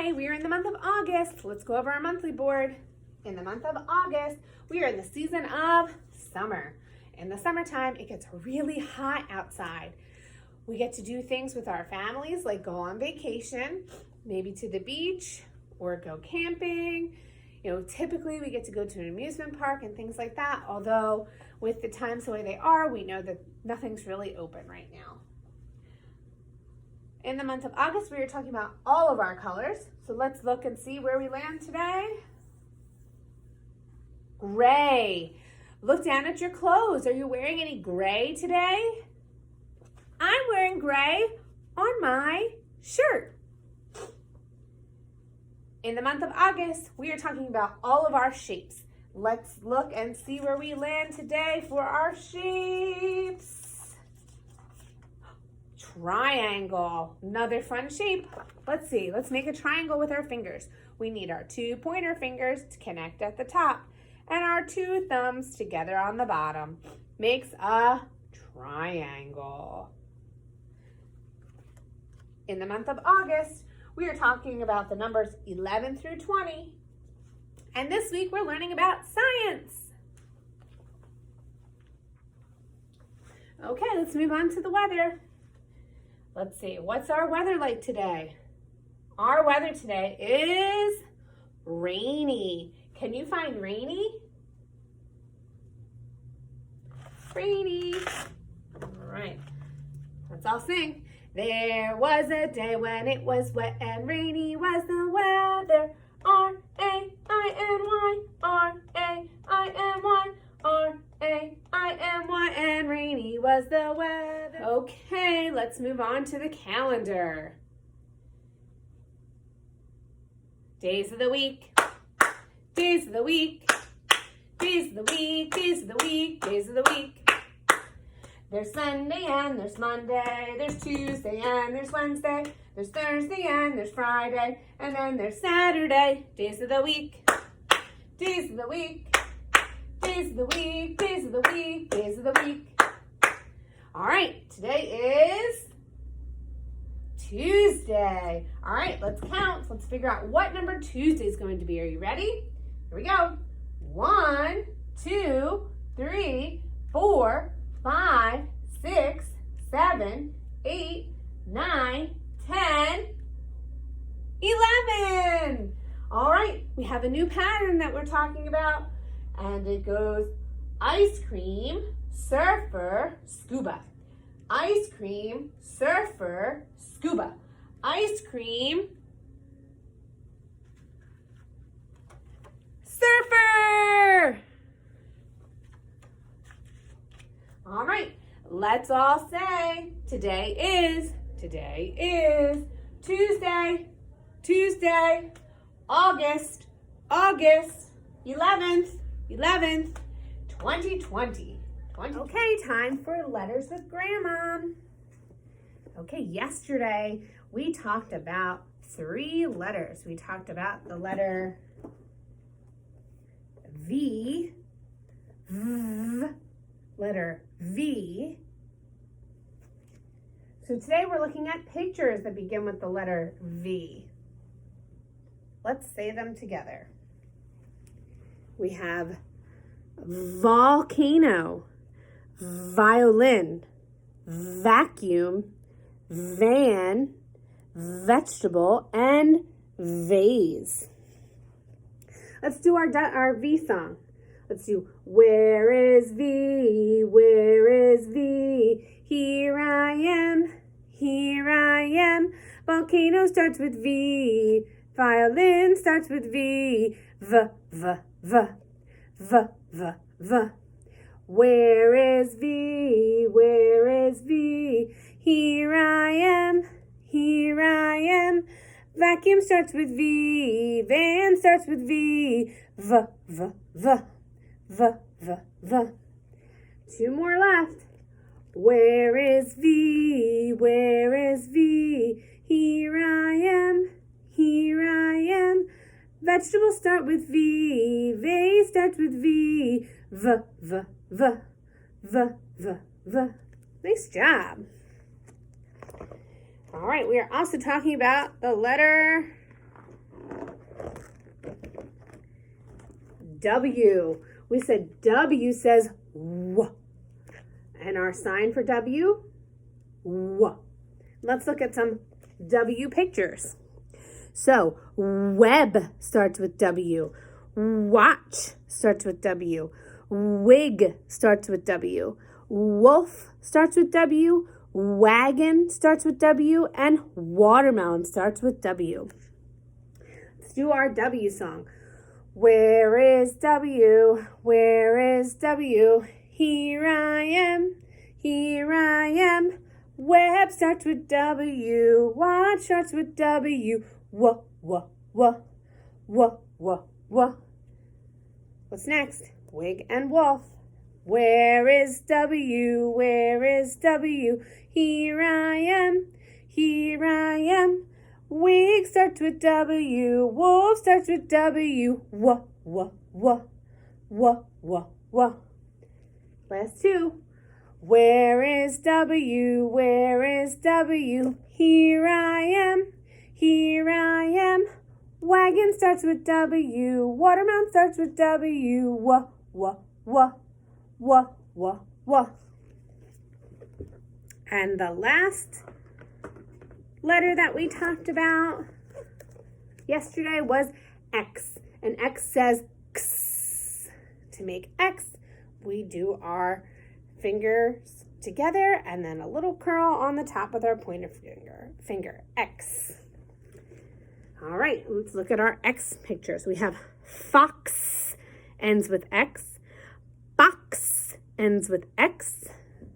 Hi, we are in the month of August. Let's go over our monthly board. In the month of August, we are in the season of summer. In the summertime, it gets really hot outside. We get to do things with our families, like go on vacation, maybe to the beach or go camping. Typically we get to go to an amusement park and things like that. Although with the times the way they are, we know that nothing's really open right now. In the month of August, we are talking about all of our colors. So let's look and see where we land today. Gray. Look down at your clothes. Are you wearing any gray today? I'm wearing gray on my shirt. In the month of August, we are talking about all of our shapes. Let's look and see where we land today for our shapes. Triangle, another fun shape. Let's see, let's make a triangle with our fingers. We need our 2 pointer fingers to connect at the top and our 2 thumbs together on the bottom. Makes a triangle. In the month of August, we are talking about the numbers 11 through 20. And this week we're learning about science. Okay, let's move on to the weather. Let's see, what's our weather like today? Our weather today is rainy. Can you find rainy? Rainy. All right, let's all sing. There was a day when it was wet and rainy was the weather. R-A-I-N-Y, R-A-I-N-Y, R-A-I-N-Y, and rainy was the weather. Okay, let's move on to the calendar. Days of the week, days of the week, days of the week, days of the week, days of the week. There's Sunday and there's Monday, there's Tuesday and there's Wednesday, there's Thursday and there's Friday, and then there's Saturday. Days of the week, days of the week, days of the week, days of the week, days of the week. All right, today is Tuesday. All right, let's count. Let's figure out what number Tuesday is going to be. Are you ready? Here we go. 1, 2, 3, 4, 5, 6, 7, 8, 9, 10, 11. All right, we have a new pattern that we're talking about, and it goes ice cream, surfer, scuba. Ice cream, surfer, scuba. Ice cream, surfer. All right, let's all say today is Tuesday, August 11th, 2020. Okay, time for letters with Grandma. Okay, yesterday we talked about 3 letters. We talked about the letter V, letter V. So today we're looking at pictures that begin with the letter V. Let's say them together. We have volcano, violin, vacuum, van, vegetable, and vase. Let's do our V song. Let's do, where is V, where is V? Here I am, volcano starts with V, violin starts with V, V. Where is V, where is V? Here I am, vacuum starts with V, van starts with V, V. 2 more left. Where is V, where is V? Here I am, vegetables start with V, vase starts with V, V. Nice job. All right, we are also talking about the letter W. We said W says W. And our sign for W, W. Let's look at some W pictures. So, web starts with W. Watch starts with W. Wig starts with W. Wolf starts with W. Wagon starts with W. And watermelon starts with W. Let's do our W song. Where is W? Where is W? Here I am. Here I am. Web starts with W. Watch starts with W. Wha, wha, wha. Wha, wha, wha. What's next? Wig and wolf. Where is W? Where is W? Here I am. Here I am. Wig starts with W. Wolf starts with W. Wha, wha, wha. Wha, wha, wha. Last two. Where is W? Where is W? Here I am. Here I am. Wagon starts with W. Watermelon starts with W. Wha, wha, wha. Wha, wha, wha. And the last letter that we talked about yesterday was X. And X says X. To make X, we do our fingers together and then a little curl on the top with our pointer finger. X. All right, let's look at our X pictures. We have fox ends with X. Box ends with X.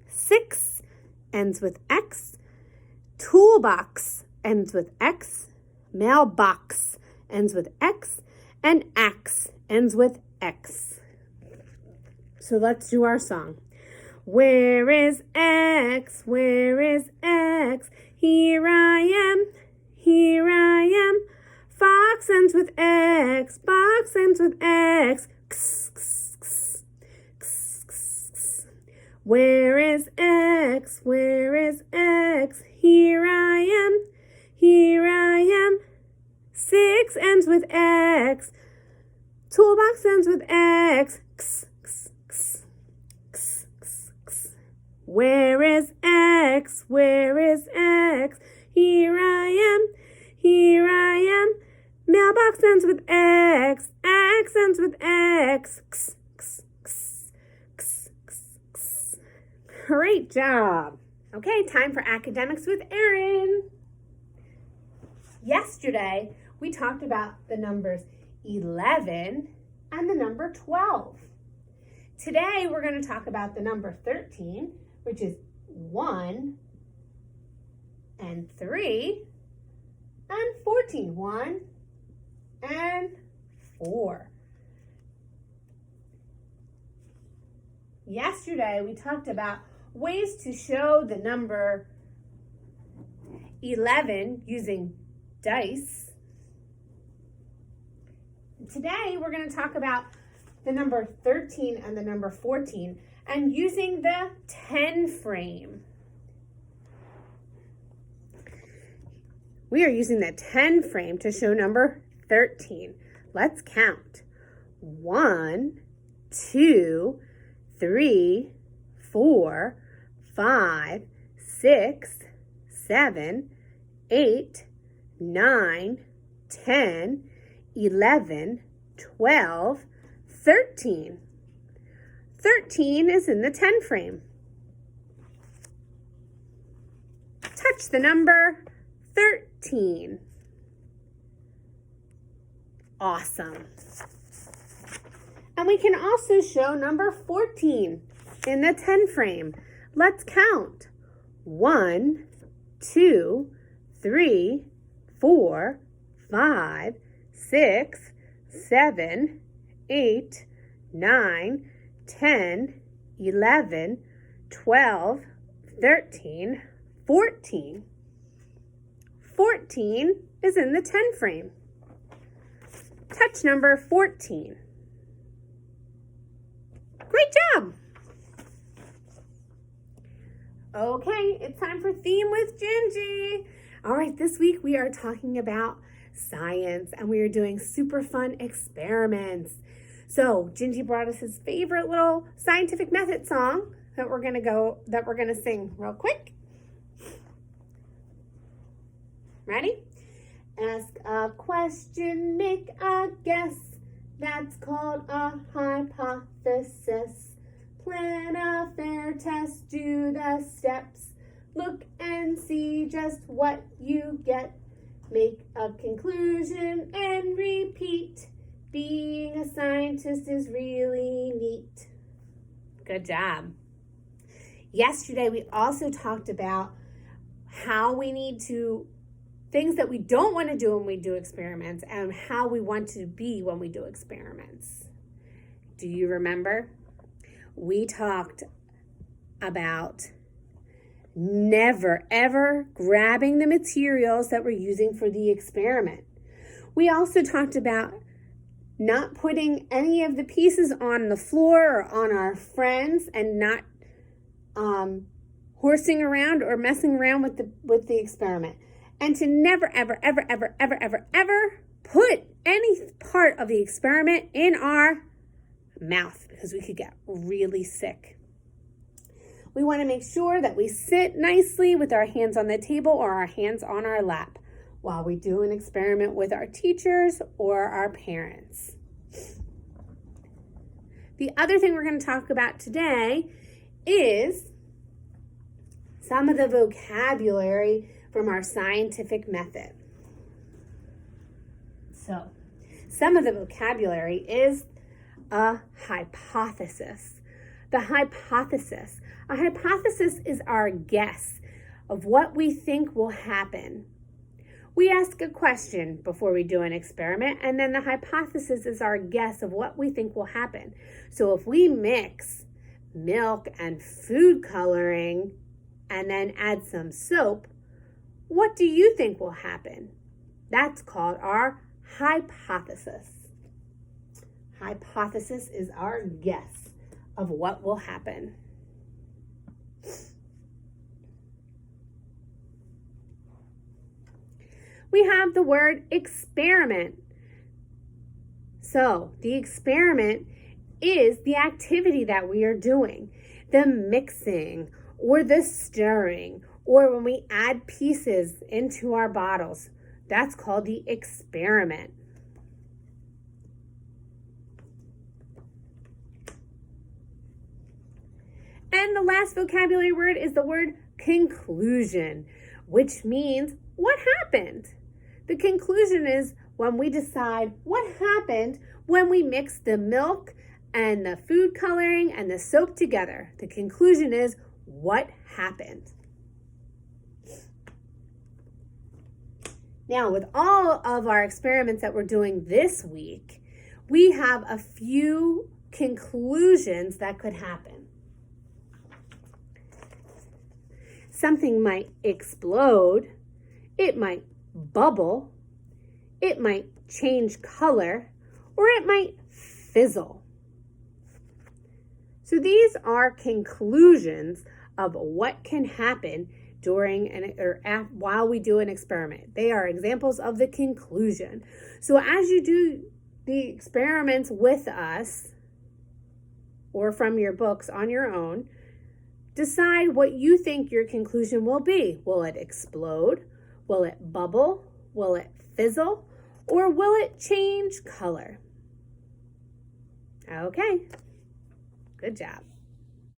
6 ends with X. Toolbox ends with X. Mailbox ends with X. And axe ends with X. So let's do our song. Where is X? Where is X? Here I am. Here I am. Fox ends with X. Box ends with X. X, x, x, x, x, x. Where is X? Where is X? Here I am. Here I am. 6 ends with X. Toolbox ends with X. X, x, x, x, x, x. Where is X? Where is X? Here I am. Here I am. Mailbox ends with X. X ends with X. X, x, x, x, x, x. Great job. Okay, time for academics with Erin. Yesterday, we talked about the numbers 11 and the number 12. Today, we're going to talk about the number 13, which is 1 and 3, and 14. 1 and 4. Yesterday, we talked about ways to show the number 11 using dice. Today, we're going to talk about the number 13 and the number 14 and using the 10 frame. We are using the 10 frame to show number 13. Let's count. 1, 2, 3, 4, 5, 6, 7, 8, 9, 10, 11, 12, 13. 13 is in the 10 frame. Touch the number 13. Awesome. And we can also show number 14 in the 10 frame. Let's count. 1, 2, 3, 4, 5, 6, 7, 8, 9, 10, 11, 12, 13, 14. 14 is in the 10 frame. Touch number 14. Great job! Okay, it's time for Theme with Gingy. All right, this week we are talking about science and we are doing super fun experiments. So Gingy brought us his favorite little scientific method song that we're gonna sing real quick. Ready? Ask a question, make a guess. That's called a hypothesis. Plan a fair test, do the steps. Look and see just what you get. Make a conclusion and repeat. Being a scientist is really neat. Good job. Yesterday, we also talked about how we need to, things that we don't want to do when we do experiments and how we want to be when we do experiments. Do you remember? We talked about never, ever grabbing the materials that we're using for the experiment. We also talked about not putting any of the pieces on the floor or on our friends and not horsing around or messing around with the experiment. And to never, ever, ever, ever, ever, ever, ever put any part of the experiment in our mouth because we could get really sick. We want to make sure that we sit nicely with our hands on the table or our hands on our lap while we do an experiment with our teachers or our parents. The other thing we're going to talk about today is some of the vocabulary from our scientific method. So, some of the vocabulary is a hypothesis. The hypothesis. A hypothesis is our guess of what we think will happen. We ask a question before we do an experiment, and then the hypothesis is our guess of what we think will happen. So if we mix milk and food coloring and then add some soap, what do you think will happen? That's called our hypothesis. Hypothesis is our guess of what will happen. We have the word experiment. So the experiment is the activity that we are doing, the mixing or the stirring, or when we add pieces into our bottles. That's called the experiment. And the last vocabulary word is the word conclusion, which means what happened. The conclusion is when we decide what happened when we mix the milk and the food coloring and the soap together. The conclusion is what happened. Now, with all of our experiments that we're doing this week, we have a few conclusions that could happen. Something might explode, it might bubble, it might change color, or it might fizzle. So these are conclusions of what can happen during while we do an experiment. They are examples of the conclusion. So as you do the experiments with us or from your books on your own, decide what you think your conclusion will be. Will it explode? Will it bubble? Will it fizzle? Or will it change color? Okay, good job.